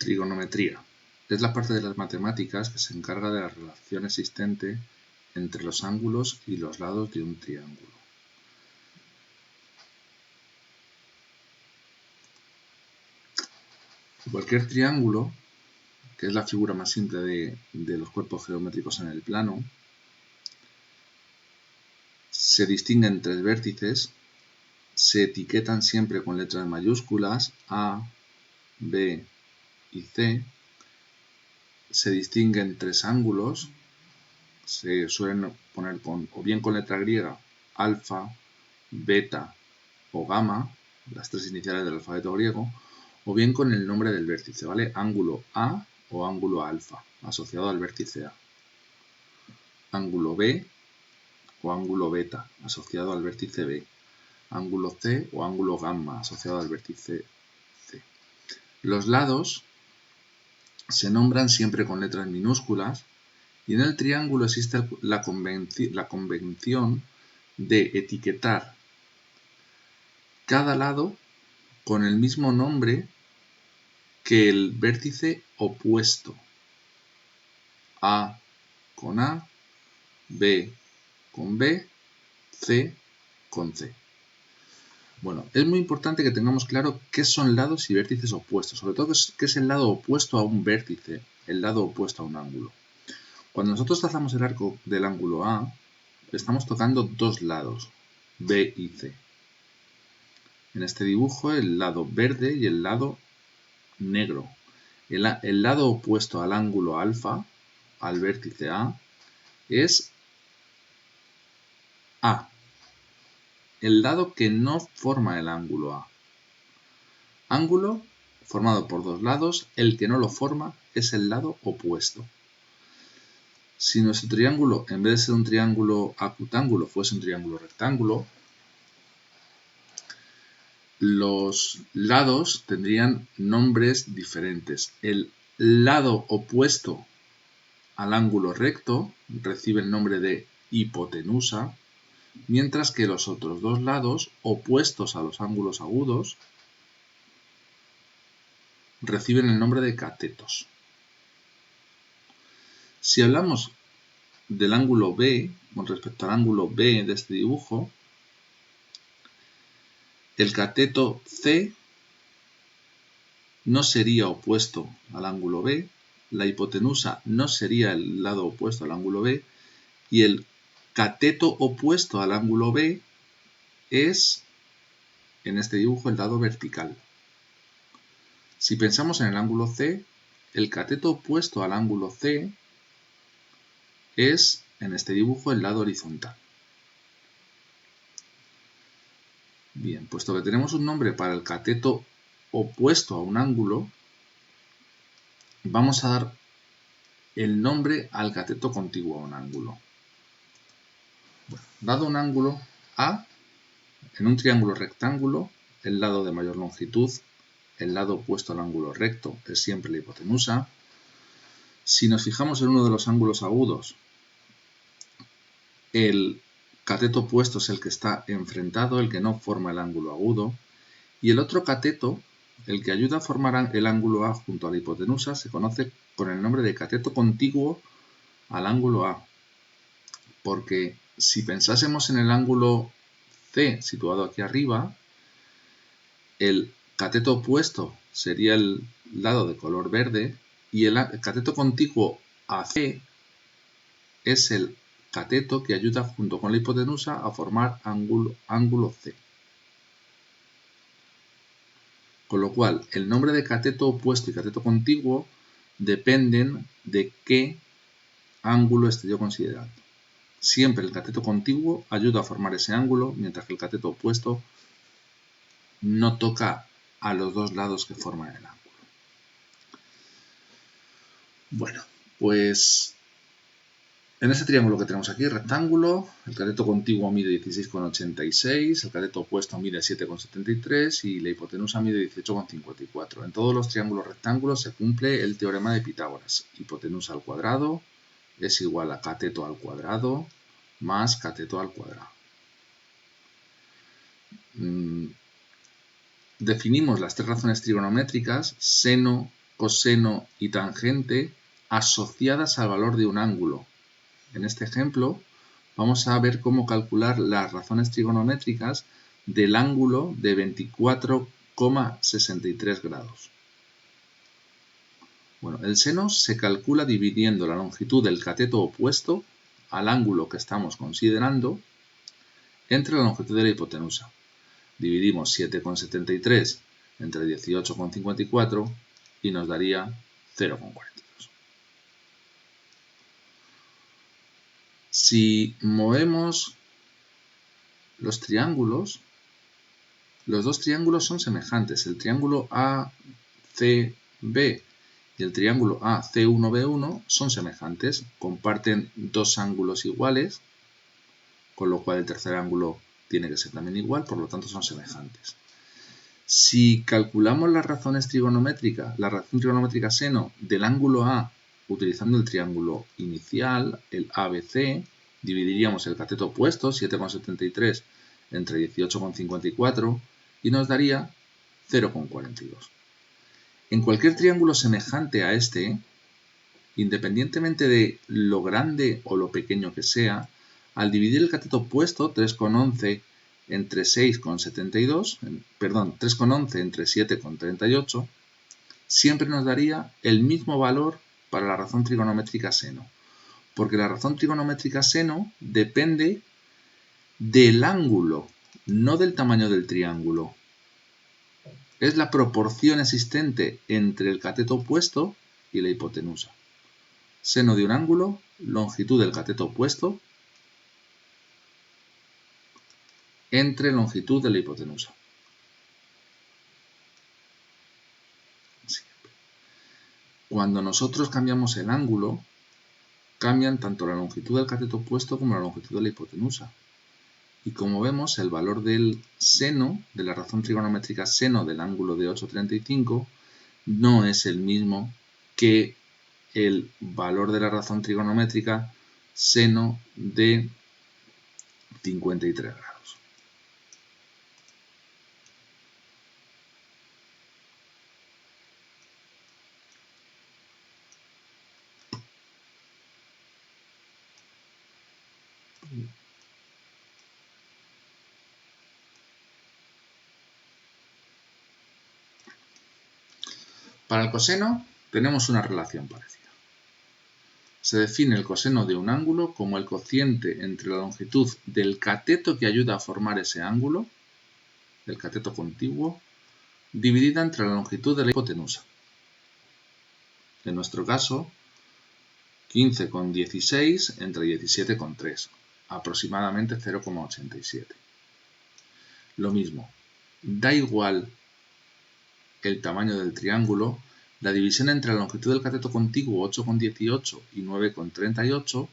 Trigonometría. Es la parte de las matemáticas que se encarga de la relación existente entre los ángulos y los lados de un triángulo. Cualquier triángulo, que es la figura más simple de los cuerpos geométricos en el plano, se distingue en tres vértices, se etiquetan siempre con letras mayúsculas A, B y C, se distinguen tres ángulos, se suelen poner o bien con letra griega, alfa, beta o gamma, las tres iniciales del alfabeto griego, o bien con el nombre del vértice, ¿vale? Ángulo A o ángulo alfa, asociado al vértice A. Ángulo B o ángulo beta, asociado al vértice B. Ángulo C o ángulo gamma, asociado al vértice C. Los lados se nombran siempre con letras minúsculas y en el triángulo existe la convención de etiquetar cada lado con el mismo nombre que el vértice opuesto. A con A, B con B, C con C. Bueno, es muy importante que tengamos claro qué son lados y vértices opuestos, sobre todo qué es el lado opuesto a un vértice, el lado opuesto a un ángulo. Cuando nosotros trazamos el arco del ángulo A, estamos tocando dos lados, B y C. En este dibujo el lado verde y el lado negro. El lado opuesto al ángulo alfa, al vértice A, es A. El lado que no forma el ángulo A. Ángulo formado por dos lados, el que no lo forma es el lado opuesto. Si nuestro triángulo, en vez de ser un triángulo acutángulo, fuese un triángulo rectángulo, los lados tendrían nombres diferentes. El lado opuesto al ángulo recto recibe el nombre de hipotenusa, mientras que los otros dos lados opuestos a los ángulos agudos reciben el nombre de catetos. Si hablamos del ángulo B, con respecto al ángulo B de este dibujo, el cateto C no sería opuesto al ángulo B, la hipotenusa no sería el lado opuesto al ángulo B, y el cateto opuesto al ángulo B es, en este dibujo, el lado vertical. Si pensamos en el ángulo C, el cateto opuesto al ángulo C es, en este dibujo, el lado horizontal. Bien, puesto que tenemos un nombre para el cateto opuesto a un ángulo, vamos a dar el nombre al cateto contiguo a un ángulo. Bueno, dado un ángulo A, en un triángulo rectángulo, el lado de mayor longitud, el lado opuesto al ángulo recto, es siempre la hipotenusa. Si nos fijamos en uno de los ángulos agudos, el cateto opuesto es el que está enfrentado, el que no forma el ángulo agudo, y el otro cateto, el que ayuda a formar el ángulo A junto a la hipotenusa, se conoce con el nombre de cateto contiguo al ángulo A, porque si pensásemos en el ángulo C situado aquí arriba, el cateto opuesto sería el lado de color verde y el cateto contiguo a C es el cateto que ayuda junto con la hipotenusa a formar ángulo C. Con lo cual, el nombre de cateto opuesto y cateto contiguo dependen de qué ángulo esté yo considerando. Siempre el cateto contiguo ayuda a formar ese ángulo, mientras que el cateto opuesto no toca a los dos lados que forman el ángulo. Bueno, pues en este triángulo que tenemos aquí, rectángulo, el cateto contiguo mide 16,86, el cateto opuesto mide 7,73 y la hipotenusa mide 18,54. En todos los triángulos rectángulos se cumple el teorema de Pitágoras. Hipotenusa al cuadrado es igual a cateto al cuadrado más cateto al cuadrado. Definimos las tres razones trigonométricas, seno, coseno y tangente asociadas al valor de un ángulo. En este ejemplo vamos a ver cómo calcular las razones trigonométricas del ángulo de 24,63 grados. Bueno, el seno se calcula dividiendo la longitud del cateto opuesto al ángulo que estamos considerando entre la longitud de la hipotenusa. Dividimos 7,73 entre 18,54 y nos daría 0,42. Si movemos los triángulos, los dos triángulos son semejantes. El triángulo ACB y el triángulo AC1B1 son semejantes. Comparten dos ángulos iguales, con lo cual el tercer ángulo tiene que ser también igual, por lo tanto son semejantes. Si calculamos las razones trigonométricas, la razón trigonométrica seno del ángulo A utilizando el triángulo inicial, el ABC, dividiríamos el cateto opuesto, 7,73 entre 18,54, y nos daría 0,42. En cualquier triángulo semejante a este, independientemente de lo grande o lo pequeño que sea, al dividir el cateto opuesto, 3,11 entre 6,72, perdón, 3,11 entre 7,38, siempre nos daría el mismo valor para la razón trigonométrica seno, porque la razón trigonométrica seno depende del ángulo, no del tamaño del triángulo. Es la proporción existente entre el cateto opuesto y la hipotenusa. Seno de un ángulo, longitud del cateto opuesto, entre longitud de la hipotenusa. Cuando nosotros cambiamos el ángulo, cambian tanto la longitud del cateto opuesto como la longitud de la hipotenusa. Y como vemos, el valor del seno, de la razón trigonométrica seno del ángulo de 8,35, no es el mismo que el valor de la razón trigonométrica seno de 53 grados. Para el coseno tenemos una relación parecida. Se define el coseno de un ángulo como el cociente entre la longitud del cateto que ayuda a formar ese ángulo, el cateto contiguo, dividida entre la longitud de la hipotenusa. En nuestro caso, 15,16 entre 17,3, aproximadamente 0,87. Lo mismo, da igual el tamaño del triángulo, la división entre la longitud del cateto contiguo 8,18 y 9,38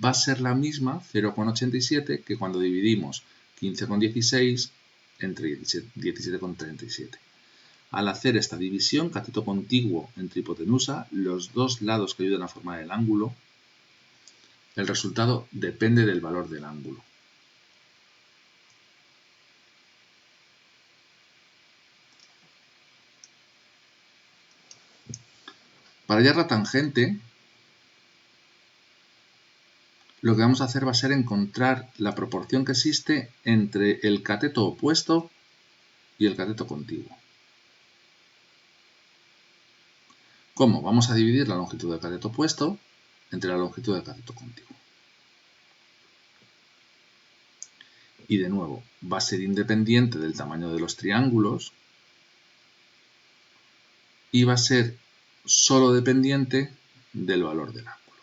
va a ser la misma, 0,87, que cuando dividimos 15,16 entre 17,37. Al hacer esta división, cateto contiguo entre hipotenusa, los dos lados que ayudan a formar el ángulo, el resultado depende del valor del ángulo. Para hallar la tangente, lo que vamos a hacer va a ser encontrar la proporción que existe entre el cateto opuesto y el cateto contiguo. ¿Cómo? Vamos a dividir la longitud del cateto opuesto entre la longitud del cateto contiguo. Y de nuevo, va a ser independiente del tamaño de los triángulos y va a ser solo dependiente del valor del ángulo.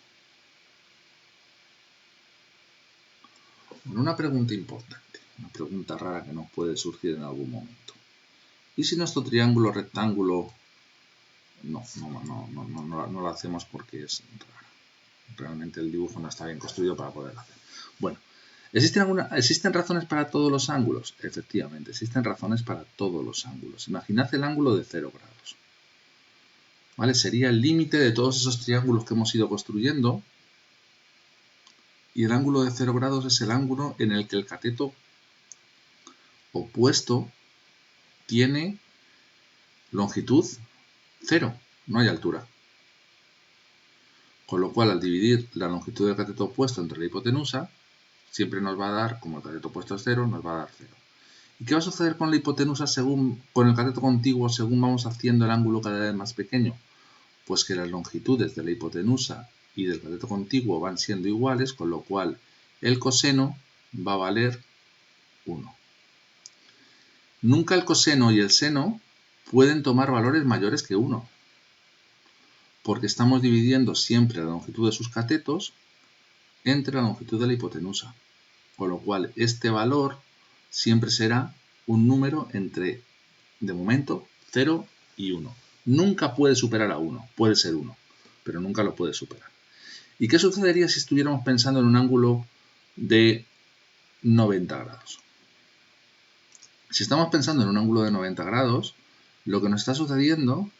Bueno, una pregunta importante, una pregunta rara que nos puede surgir en algún momento. ¿Y si nuestro triángulo rectángulo no lo hacemos porque es raro? Realmente el dibujo no está bien construido para poderlo hacer. Bueno, ¿existen razones para todos los ángulos? Efectivamente, existen razones para todos los ángulos. Imaginad el ángulo de 0 grados. ¿Vale? Sería el límite de todos esos triángulos que hemos ido construyendo. Y el ángulo de 0 grados es el ángulo en el que el cateto opuesto tiene longitud 0. no hay altura. Con lo cual, al dividir la longitud del cateto opuesto entre la hipotenusa, siempre nos va a dar, como el cateto opuesto es 0, nos va a dar 0. ¿Y qué va a suceder con la hipotenusa con el cateto contiguo según vamos haciendo el ángulo cada vez más pequeño? Pues que las longitudes de la hipotenusa y del cateto contiguo van siendo iguales, con lo cual el coseno va a valer 1. Nunca el coseno y el seno pueden tomar valores mayores que 1, porque estamos dividiendo siempre la longitud de sus catetos entre la longitud de la hipotenusa, con lo cual este valor siempre será un número entre, de momento, 0 y 1. Nunca puede superar a 1, puede ser 1, pero nunca lo puede superar. ¿Y qué sucedería si estuviéramos pensando en un ángulo de 90 grados? Si estamos pensando en un ángulo de 90 grados, lo que nos está sucediendo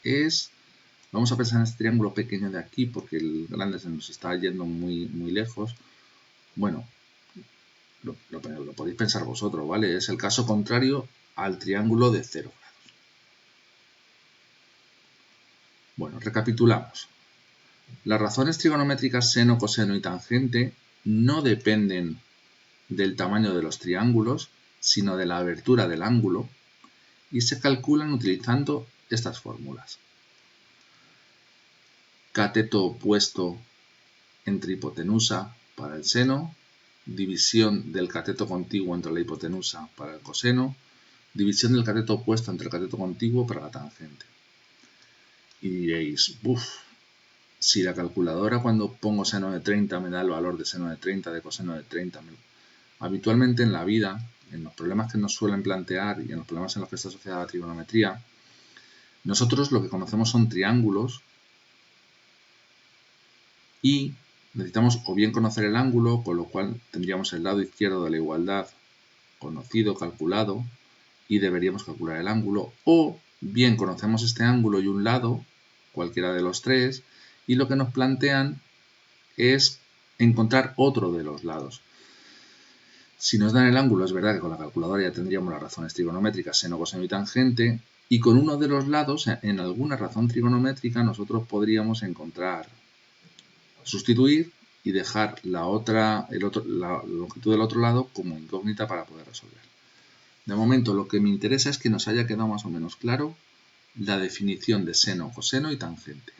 es, vamos a pensar en este triángulo pequeño de aquí, porque el grande se nos está yendo muy lejos. Bueno, lo podéis pensar vosotros, ¿vale? Es el caso contrario al triángulo de 0 grados. Bueno, recapitulamos. Las razones trigonométricas seno, coseno y tangente no dependen del tamaño de los triángulos, sino de la abertura del ángulo, y se calculan utilizando estas fórmulas. Cateto opuesto entre hipotenusa para el seno, división del cateto contiguo entre la hipotenusa para el coseno, división del cateto opuesto entre el cateto contiguo para la tangente. Y diréis, si la calculadora cuando pongo seno de 30 me da el valor de seno de 30, de coseno de 30. Habitualmente en la vida, en los problemas que nos suelen plantear y en los problemas en los que está asociada la trigonometría, nosotros lo que conocemos son triángulos y necesitamos o bien conocer el ángulo, con lo cual tendríamos el lado izquierdo de la igualdad conocido, calculado, y deberíamos calcular el ángulo, o bien conocemos este ángulo y un lado, cualquiera de los tres, y lo que nos plantean es encontrar otro de los lados. Si nos dan el ángulo, es verdad que con la calculadora ya tendríamos las razones trigonométricas, seno, coseno y tangente, y con uno de los lados, en alguna razón trigonométrica, nosotros podríamos encontrar, sustituir y dejar la longitud del otro lado como incógnita para poder resolver. De momento, lo que me interesa es que nos haya quedado más o menos claro la definición de seno, coseno y tangente.